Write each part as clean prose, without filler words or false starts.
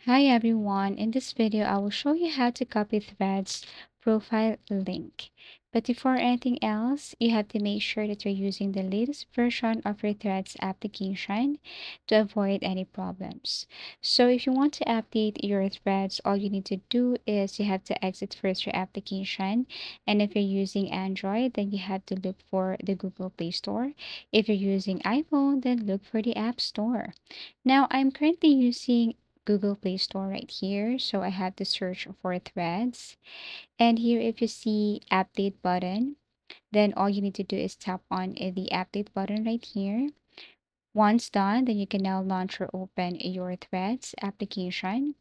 Hi everyone, in this video I will show you how to copy Threads profile link. But before anything else, you have to make sure that you're using the latest version of your Threads application to avoid any problems. So if you want to update your Threads, all you need to do is you have to exit first your application. And if you're using Android, then you have to look for the Google Play Store. If you're using iPhone, then look for the App Store. Now, I'm currently using Google Play Store right here. So I have to search for Threads. And here, if you see update button, then all you need to do is tap on the update button right here. Once done, then you can now launch or open your Threads application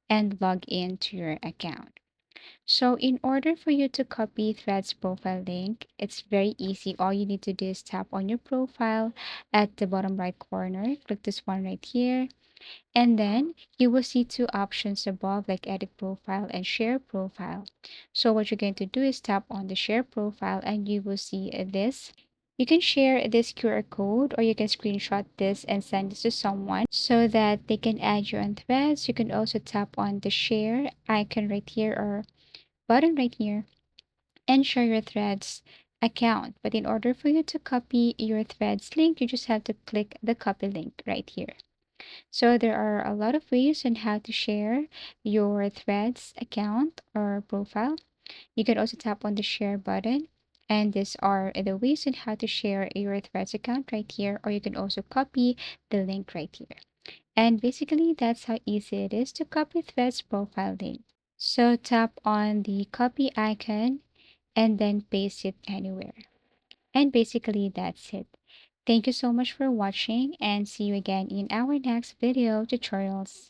and log into your account. So in order for you to copy Threads profile link, it's very easy. All you need to do is tap on your profile at the bottom right corner. Click this one right here. And then you will see two options above like edit profile and share profile. So what you're going to do is tap on the share profile and you will see this. You can share this QR code or you can screenshot this and send this to someone so that they can add you on Threads. You can also tap on the share icon right here or button right here and share your Threads account. But in order for you to copy your Threads link, you just have to click the copy link right here. So there are a lot of ways on how to share your Threads account or profile. You can also tap on the share button. And these are the ways on how to share your Threads account right here, or you can also copy the link right here. And basically, that's how easy it is to copy Threads profile link. So tap on the copy icon and then paste it anywhere. And basically, that's it. Thank you so much for watching and see you again in our next video tutorials.